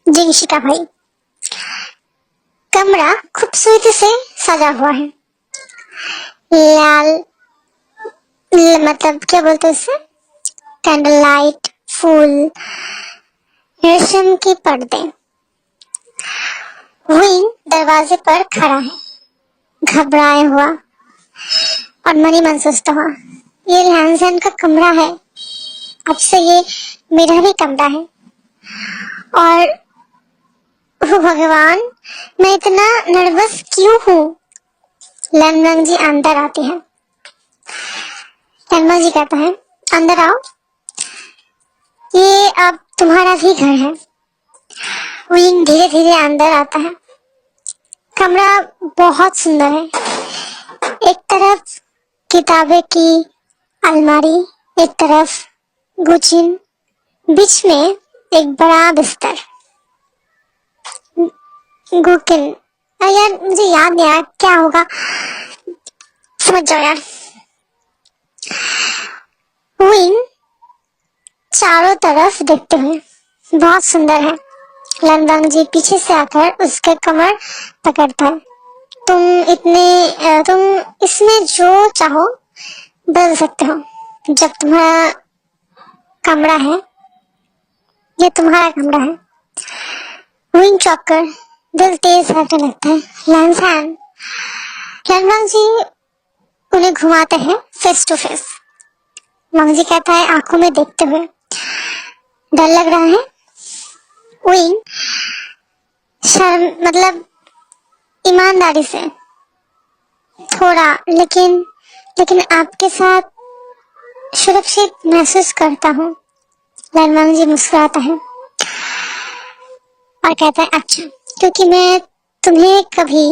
जिंगशिका भाई, कमरा खूबसूरती से सजा हुआ है। लाल क्या बोलते हैं उसे, कैंडल लाइट, फूल, रेशम के पर्दे। विंग दरवाजे पर खड़ा है, घबराया हुआ और मनी मन सोचता हुआ, ये लैंसन का कमरा है, अब से ये मेरा भी कमरा है। और ओ भगवान, मैं इतना नर्वस क्यों हूँ। लैनवांग जी अंदर आते हैं। लैनवांग जी कहता है, अंदर आओ, ये अब तुम्हारा भी घर है। विंग धीरे धीरे अंदर आता है। कमरा बहुत सुंदर है। एक तरफ किताबें की अलमारी, एक तरफ गुचिन, बीच में एक बड़ा बिस्तर। गुकिन, यार मुझे याद नहीं आया क्या होगा, समझ जाओ यार। विंग चारों तरफ देखते हुए, बहुत सुंदर है। लैनवांग जी पीछे से आकर उसके कमर पकड़ता है। तुम इसमें जो चाहो बदल सकते हो, जब तुम्हारा कमरा है, ये तुम्हारा कमरा है। विंग चौंककर दिल तेज धड़कने लगता है। लैनवांग जी उन्हें घुमाते हैं फेस टू फेस। वांग जी कहता है आंखों में देखते हुए, डर लग रहा है। विंग शर्म ईमानदारी से, थोड़ा, लेकिन आपके साथ सुरक्षित महसूस करता हूँ। लैनवांग जी मुस्कुराता है और कहता है, अच्छा, क्योंकि मैं तुम्हें कभी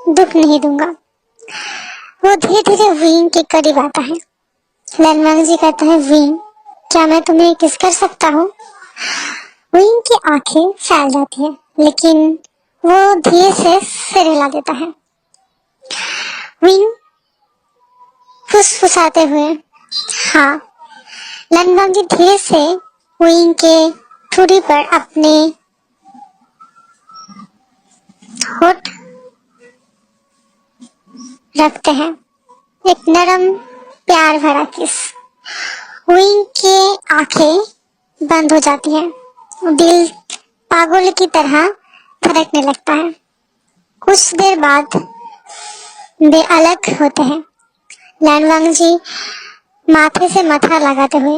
दुख नहीं दूंगा। वो धीरे धीरे विंग के करीब आता है। लैनवांग जी कहता है, विंग, क्या मैं तुम्हें किस कर सकता हूँ? विंग की आंखें फैल जाती है, लेकिन वो धीरे से सिर हिला देता है। विंग फुसफुसाते हुए, हाँ। लैनवांग जी धीरे से विंग के ठुड्डी पर अपने होठ रखते हैं। एक नरम प्यार भरा किस। विंग की आंखें बंद हो जाती हैं, दिल पागल की तरह धड़कने लगता है। कुछ देर बाद वे अलग होते हैं। लैनवांग जी माथे से माथा लगाते हुए,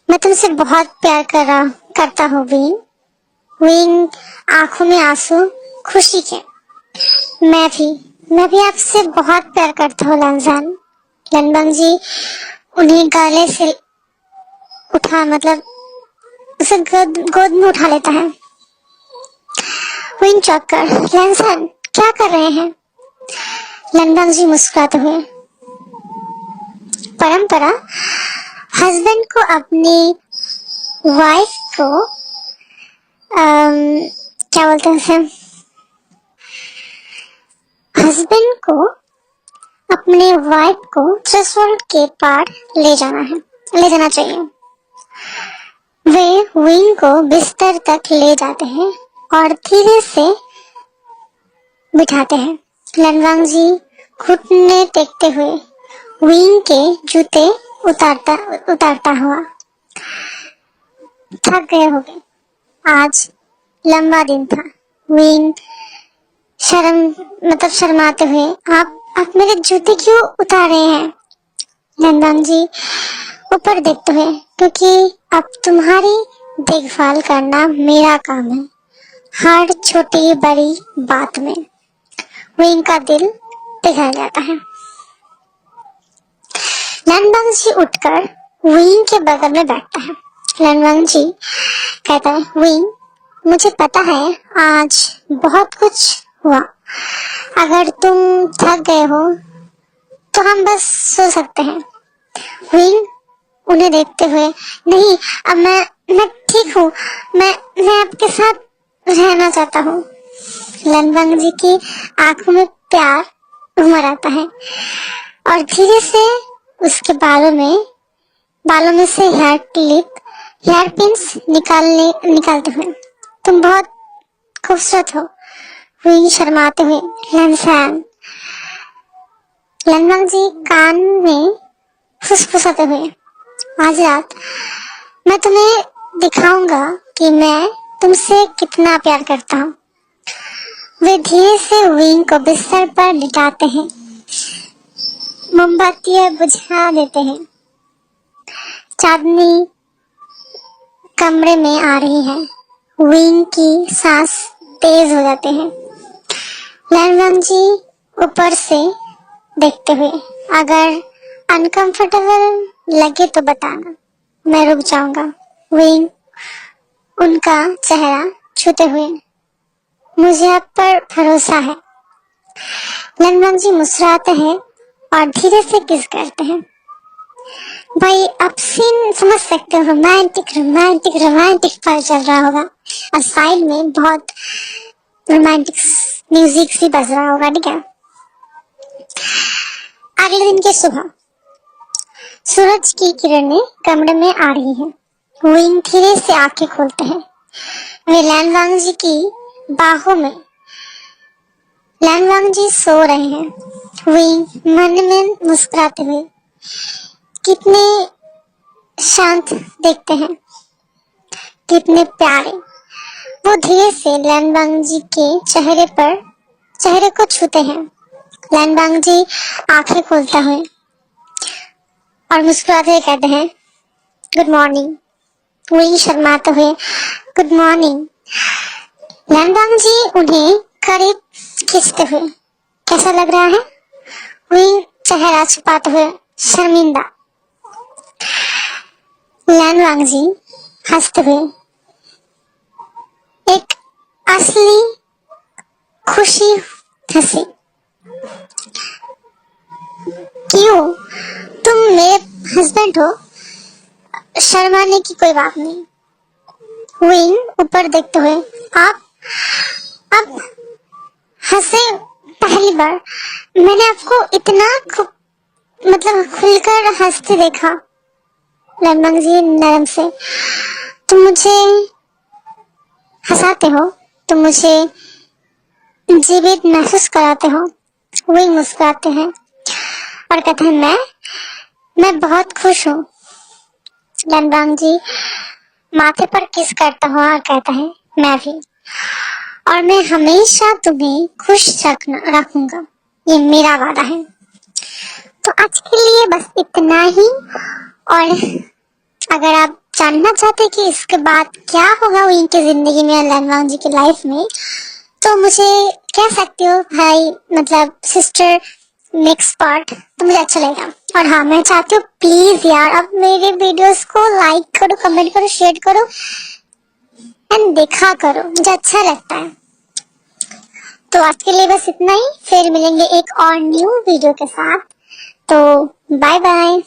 मैं तुमसे बहुत प्यार करता हूँ विंग। विंग आंखों में आंसू खुशी के, मैं भी आपसे बहुत प्यार करता हूँ लैनजान। लैनवांग जी उन्हें गले से उसे गोद में उठा लेता है। विंग चौंक कर, लैनजान क्या कर रहे हैं? लैनवांग जी मुस्कुराते हुए, परंपरा हस्बैंड को अपनी वाइफ को क्या बोलते हैं उसे, हस्बैंड को अपने वाइफ को थ्रेशोल्ड के पार ले जाना चाहिए। वे विंग को बिस्तर तक ले जाते हैं और धीरे से बिठाते हैं। लैनवांग जी घुटने टेकते हुए विंग के जूते उतारता हुआ, थक गए होगे, आज लंबा दिन था। विंग शर्माते हुए, आप मेरे जूते क्यों उतार रहे हैं? लैनवांग जी ऊपर देखते हुए, क्योंकि अब तुम्हारी देखभाल करना मेरा काम है, हर छोटी बड़ी बात में। विंग का दिल पिघल जाता है। लैनवांग जी उठकर विंग के बगल में बैठता है। लैनवांग जी कहता है, विंग मुझे पता है आज बहुत कुछ हुआ, अगर तुम थक गए हो तो हम बस सो सकते हैं। विंग उन्हें देखते हुए, नहीं अब मैं ठीक हूँ, मैं आपके साथ रहना चाहता हूँ। लैनवांग जी की आंखों में प्यार उमड़ आता है और धीरे से उसके बालों में से हेयर पिन्स निकालते हुए, तुम बहुत खूबसूरत हो। विंग शर्माते हुए, लैनवांग जी कान में फुसफुसाते हुए, आज रात मैं तुम्हें दिखाऊंगा कि मैं तुमसे कितना प्यार करता हूँ। वे धीरे से विंग को बिस्तर पर लिटाते हैं, मोमबत्तियां बुझा देते हैं। चांदनी कमरे में आ रही है। विंग की सांस तेज हो जाते हैं। लैनवांग जी ऊपर से देखते हुए, अगर अनकंफर्टेबल लगे तो बताना, मैं रुक जाऊंगा। विंग उनका चेहरा छूते हुए, मुझे आप पर भरोसा है। लैनवांग जी मुस्कुराते हैं और धीरे से किस करते हैं। भाई आप सीन समझ सकते हो, रोमांटिक पर चल रहा होगा और साइड में बहुत रोमांटिक म्यूजिक भी बज रहा होगा, ठीक है। अगले दिन की सुबह सूरज की किरणें कमरे में आ रही हैं। विंग धीरे से आंखें खोलते हैं। वे लैनवांग जी की बाहों में, लैनवांग जी सो रहे हैं। विंग मन में मुस्कुराते हुए, कितने शांत देखते हैं, कितने प्यारे। वो धीरे से लैनवांग जी के चेहरे को छूते हैं। लैनवांग जी आंखें खोलते हुए और मुस्कुराते हुए कहते हैं, गुड मॉर्निंग। विंग शर्माते हुए, गुड मॉर्निंग। लैनवांग जी उन्हें करीब खींचते हुए, कैसा लग रहा है? विंग चेहरा छुपाते हुए, शर्मिंदा। लैनवांग जी हंसते हुए, एक असली खुशी हंसी, क्यों, तुम मेरे हस्बैंड हो, शर्माने की कोई बात नहीं। विंग ऊपर देखते हुए, आप हंसे पहली बार, मैंने आपको इतना खुलकर हंसते देखा। लैनवांग जी नरम से, तुम मुझे हंसाते हो, तुम मुझे जीवित महसूस कराते हो। विंग मुस्कुराते हैं और कहते हैं, मैं बहुत खुश हूँ। लैनवांग जी माथे पर किस करता हुआ कहता है, मैं भी, और मैं हमेशा तुम्हें खुश रखूंगा, ये मेरा वादा है। तो आज के लिए बस इतना ही। और अगर आप जानना चाहते कि इसके बाद क्या होगा उनकी जिंदगी में, लैनवांग जी की लाइफ में, तो मुझे कह सकते हो भाई, मतलब सिस्टर नेक्स्ट पार्ट, तो मुझे अच्छा लगेगा। और हाँ, मैं चाहती हूँ प्लीज यार अब मेरे वीडियोस को लाइक करो, कमेंट करो, शेयर करो एंड देखा करो, मुझे अच्छा लगता है। तो आज के लिए बस इतना ही, फिर मिलेंगे एक और न्यू वीडियो के साथ। तो बाय बाय।